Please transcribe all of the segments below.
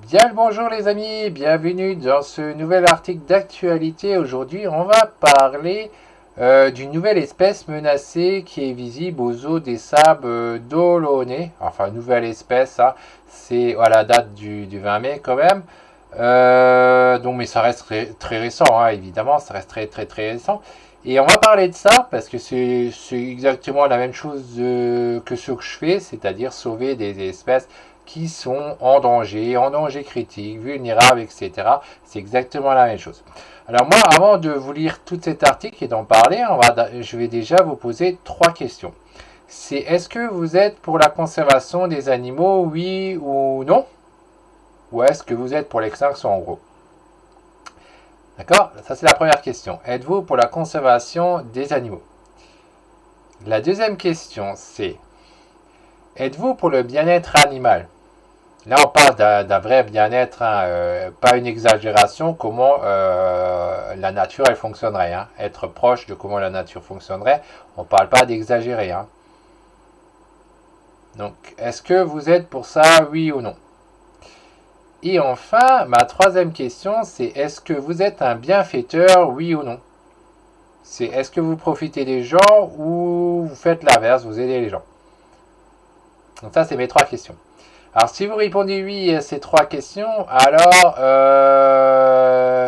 Bien le bonjour les amis, bienvenue dans ce nouvel article d'actualité. Aujourd'hui, on va parler d'une nouvelle espèce menacée qui est visible aux eaux des sables d'Olonné. Enfin, nouvelle espèce, hein, c'est à la date du 20 mai quand même. Donc, mais ça reste très récent, hein, évidemment, ça reste très récent. Et on va parler de ça parce que c'est exactement la même chose que ce que je fais, c'est-à-dire sauver des espèces qui sont en danger critique, vulnérables, etc. C'est exactement la même chose. Alors moi, avant de vous lire tout cet article et d'en parler, je vais déjà vous poser trois questions. C'est est-ce que vous êtes pour la conservation des animaux, oui ou non? Ou est-ce que vous êtes pour l'extinction en gros? D'accord? Ça c'est la première question. Êtes-vous pour la conservation des animaux? La deuxième question c'est êtes-vous pour le bien-être animal? Là, on parle d'un vrai bien-être, hein, pas une exagération, comment la nature elle fonctionnerait. Hein. Être proche de comment la nature fonctionnerait, on ne parle pas d'exagérer. Hein. Donc, est-ce que vous êtes pour ça, oui ou non? Et enfin, ma troisième question, c'est est-ce que vous êtes un bienfaiteur, oui ou non? C'est est-ce que vous profitez des gens ou vous faites l'inverse, vous aidez les gens? Donc ça, c'est mes trois questions. Alors, si vous répondez oui à ces trois questions, alors,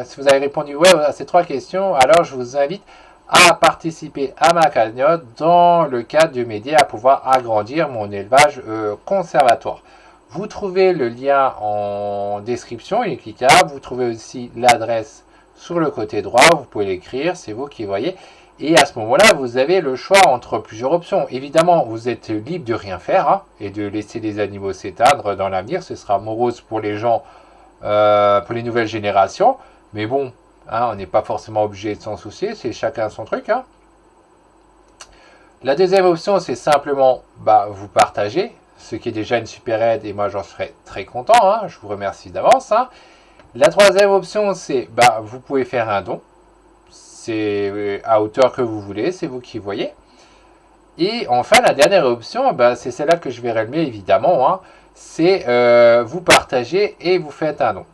si vous avez répondu oui à ces trois questions, alors je vous invite à participer à ma cagnotte dans le cadre de m'aider à pouvoir agrandir mon élevage conservatoire. Vous trouvez le lien en description, il est cliquable. Vous trouvez aussi l'adresse sur le côté droit, vous pouvez l'écrire, c'est vous qui voyez. Et à ce moment-là, vous avez le choix entre plusieurs options. Évidemment, vous êtes libre de rien faire hein, et de laisser les animaux s'éteindre dans l'avenir. Ce sera morose pour les gens, pour les nouvelles générations. Mais bon, hein, on n'est pas forcément obligé de s'en soucier. C'est chacun son truc. Hein. La deuxième option, c'est simplement vous partager, ce qui est déjà une super aide. Et moi, j'en serais très content. Hein, je vous remercie d'avance. Hein. La troisième option, c'est vous pouvez faire un don. C'est à hauteur que vous voulez, c'est vous qui voyez. Et enfin, la dernière option, c'est celle-là que je vais relever évidemment. Hein, c'est vous partagez et vous faites un don.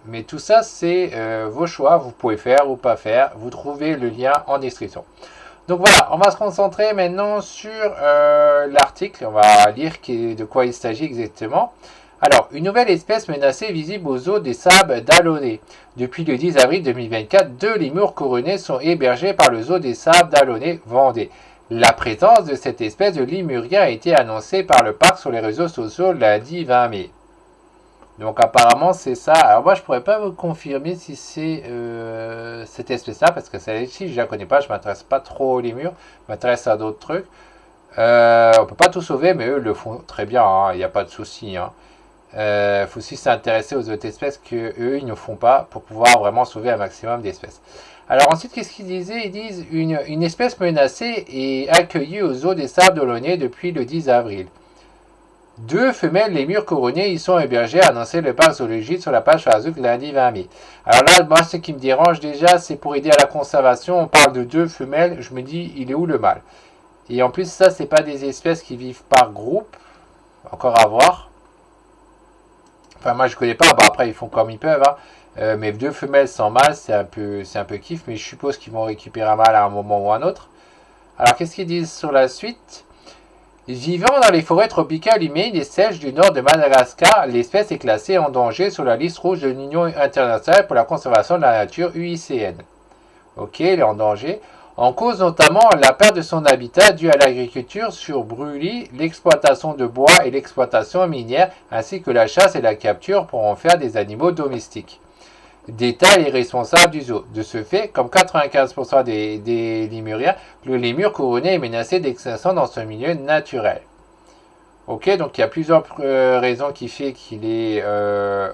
Mais tout ça, c'est vos choix. Vous pouvez faire ou pas faire. Vous trouvez le lien en description. Donc voilà, on va se concentrer maintenant sur l'article. On va lire de quoi il s'agit exactement. Alors, une nouvelle espèce menacée visible aux eaux des sables d'Alonné. Depuis le 10 avril 2024, deux lémurs couronnés sont hébergés par le zoo des sables d'Alonné, Vendée. La présence de cette espèce de lémurien a été annoncée par le parc sur les réseaux sociaux lundi 20 mai. Donc apparemment c'est ça. Alors moi je pourrais pas vous confirmer si c'est cette espèce-là parce que celle-ci je la connais pas, je m'intéresse pas trop aux lémurs, je m'intéresse à d'autres trucs. On peut pas tout sauver mais eux le font très bien, il n'y a pas de souci. Hein. Faut aussi s'intéresser aux autres espèces que eux ils ne font pas pour pouvoir vraiment sauver un maximum d'espèces. Alors ensuite, qu'est-ce qu'ils disaient? Ils disent une espèce menacée est accueillie aux eaux des sables d'Olonné depuis le 10 avril. Deux femelles lémurs couronnées y sont hébergées, a annoncé le parc zoologique sur la page Facebook lundi 20 mai. Alors là, moi, ce qui me dérange déjà, c'est pour aider à la conservation. On parle de deux femelles, je me dis, il est où le mâle? Et en plus, ça, c'est pas des espèces qui vivent par groupe. Encore à voir. Enfin, moi, je connais pas. Après, ils font comme ils peuvent. Hein. Mais deux femelles sans mâle, c'est un peu kiff. Mais je suppose qu'ils vont récupérer un mâle à un moment ou à un autre. Alors, qu'est-ce qu'ils disent sur la suite? Vivant dans les forêts tropicales humides et sèches du nord de Madagascar, l'espèce est classée en danger sur la liste rouge de l'Union internationale pour la conservation de la nature (UICN). Ok, elle est en danger. En cause notamment la perte de son habitat due à l'agriculture sur brûlis, l'exploitation de bois et l'exploitation minière, ainsi que la chasse et la capture pour en faire des animaux domestiques. Détail est responsable du zoo. De ce fait, comme 95% des lémuriens, le lémur couronné est menacé d'extinction dans ce milieu naturel. Ok, donc il y a plusieurs raisons qui fait qu'il est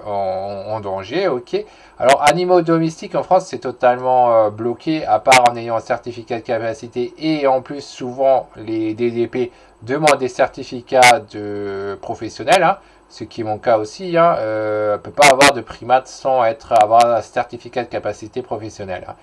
en danger. Ok, alors animaux domestiques en France c'est totalement bloqué, à part en ayant un certificat de capacité et en plus souvent les DDP demandent des certificats de professionnels. Hein, ce qui est mon cas aussi, hein, ne peut pas avoir de primates sans avoir un certificat de capacité professionnelle. Hein.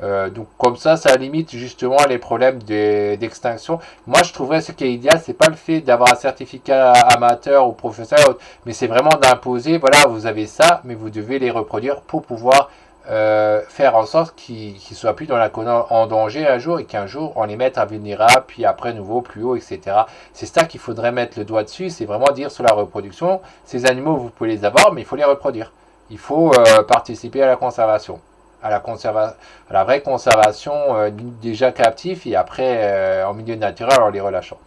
Donc comme ça limite justement les problèmes d'extinction. Moi je trouverais ce qui est idéal, c'est pas le fait d'avoir un certificat amateur ou professionnel, mais c'est vraiment d'imposer, voilà, vous avez ça, mais vous devez les reproduire pour pouvoir faire en sorte qu'ils ne soient plus en danger un jour et qu'un jour on les mette à vulnérable, puis après nouveau plus haut, etc. C'est ça qu'il faudrait mettre le doigt dessus, c'est vraiment dire sur la reproduction, ces animaux vous pouvez les avoir, mais il faut les reproduire. Il faut participer à la conservation. À la vraie conservation déjà captifs et après en milieu naturel en les relâchant.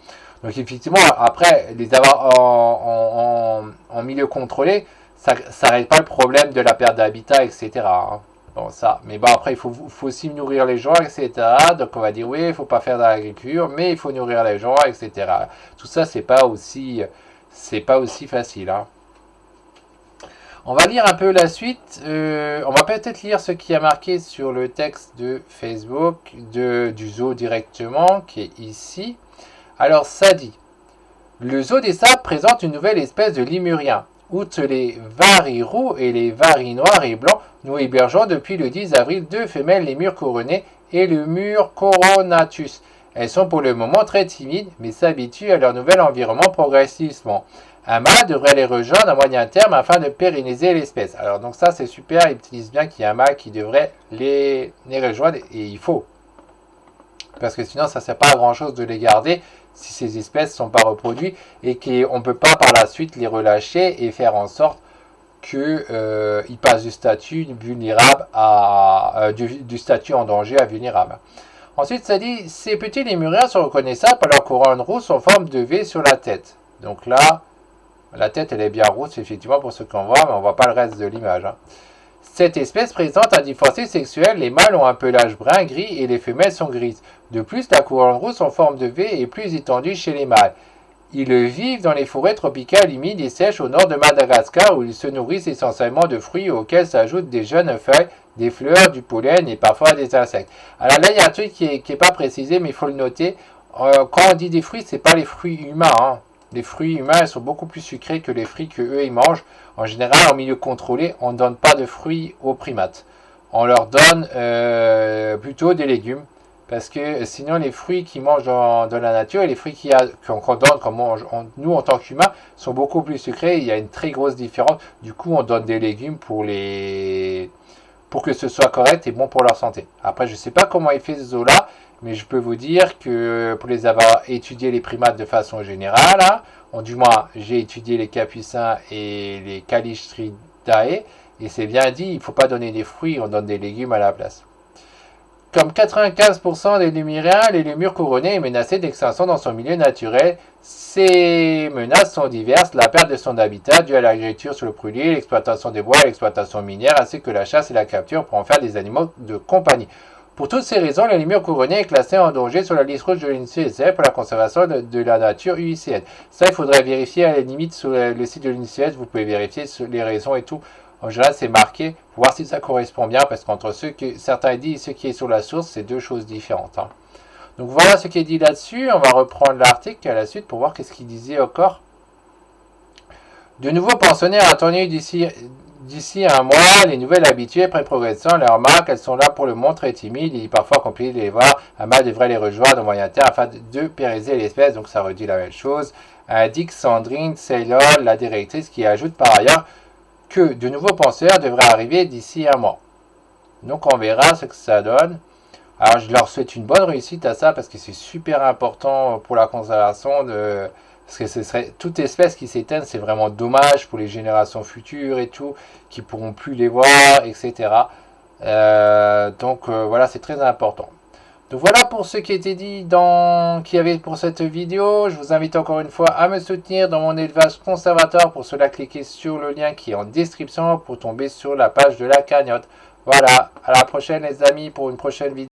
Donc effectivement, après, les avoir en milieu contrôlé, ça ne règle pas le problème de la perte d'habitat, etc. Hein. Bon, ça. Mais bon, après, il faut aussi nourrir les gens, etc. Donc on va dire, oui, il ne faut pas faire de l'agriculture, mais il faut nourrir les gens, etc. Tout ça, c'est pas aussi facile. Hein. On va lire un peu la suite. On va peut-être lire ce qui a marqué sur le texte de Facebook, du zoo directement, qui est ici. Alors, ça dit, le zoo des sables présente une nouvelle espèce de lémurien. Outre les varis roux et les varis noirs et blancs, nous hébergeons depuis le 10 avril 2 femelles lémures couronnées et le mur coronatus. Elles sont pour le moment très timides, mais s'habituent à leur nouvel environnement progressivement. Un mâle devrait les rejoindre à moyen terme afin de pérenniser l'espèce. Alors donc ça c'est super, ils utilisent bien qu'il y a un mâle qui devrait les rejoindre et il faut. Parce que sinon ça ne sert pas à grand chose de les garder si ces espèces ne sont pas reproduites et qu'on ne peut pas par la suite les relâcher et faire en sorte qu'ils passent du statut vulnérable du statut en danger à vulnérable. Ensuite ça dit, ces petits lémuriens sont reconnaissables par leur couronne rousse en forme de V sur la tête. Donc là, la tête, elle est bien rousse, effectivement, pour ceux qu'on voit, mais on ne voit pas le reste de l'image. Hein. Cette espèce présente un dimorphisme sexuel. Les mâles ont un pelage brun gris et les femelles sont grises. De plus, la couronne rousse en forme de V est plus étendue chez les mâles. Ils vivent dans les forêts tropicales humides et sèches au nord de Madagascar où ils se nourrissent essentiellement de fruits auxquels s'ajoutent des jeunes feuilles, des fleurs, du pollen et parfois des insectes. Alors là, il y a un truc qui n'est pas précisé, mais il faut le noter. Quand on dit des fruits, ce n'est pas les fruits humains. Hein. Les fruits humains sont beaucoup plus sucrés que les fruits qu'eux ils mangent. En général, en milieu contrôlé, on ne donne pas de fruits aux primates. On leur donne plutôt des légumes. Parce que sinon, les fruits qu'ils mangent dans la nature et les fruits qu'on donne, nous en tant qu'humains, sont beaucoup plus sucrés. Il y a une très grosse différence. Du coup, on donne des légumes pour que ce soit correct et bon pour leur santé. Après, je ne sais pas comment il fait ce zoo-là. Mais je peux vous dire que pour les avoir étudié les primates de façon générale, hein, du moins j'ai étudié les capucins et les Callistridae, et c'est bien dit, il ne faut pas donner des fruits, on donne des légumes à la place. Comme 95% des lémuriens, les lémures couronnées est menacée d'extinction dans son milieu naturel. Ces menaces sont diverses, la perte de son habitat due à l'agriculture sur le brûlis, l'exploitation des bois, l'exploitation minière, ainsi que la chasse et la capture pour en faire des animaux de compagnie. Pour toutes ces raisons, le lémur couronné est classé en danger sur la liste rouge de l'UNCSF pour la conservation de la nature UICN. Ça, il faudrait vérifier à la limite sur le site de l'UNCSF, vous pouvez vérifier les raisons et tout. En général, c'est marqué pour voir si ça correspond bien, parce qu'entre certains disent et ce qui est sur la source, c'est deux choses différentes. Hein. Donc voilà ce qui est dit là-dessus. On va reprendre l'article à la suite pour voir qu'est-ce qu'il disait encore. De nouveaux pensionnaires attendus d'ici un mois, les nouvelles habituées pré-progressant leur marque, elles sont là pour le monde très timides et parfois compliqué de les voir. Un mâle devrait les rejoindre au moyen terme afin de pérenniser l'espèce, donc ça redit la même chose. Indique Sandrine Saylor, la directrice, qui ajoute par ailleurs que de nouveaux penseurs devraient arriver d'ici un mois. Donc on verra ce que ça donne. Alors je leur souhaite une bonne réussite à ça parce que c'est super important pour la conservation parce que ce serait toute espèce qui s'éteint, c'est vraiment dommage pour les générations futures et tout, qui pourront plus les voir, etc. Donc voilà, c'est très important. Donc voilà pour ce qui était dit qu'il y avait pour cette vidéo. Je vous invite encore une fois à me soutenir dans mon élevage conservateur. Pour cela, cliquez sur le lien qui est en description pour tomber sur la page de la cagnotte. Voilà, à la prochaine les amis pour une prochaine vidéo.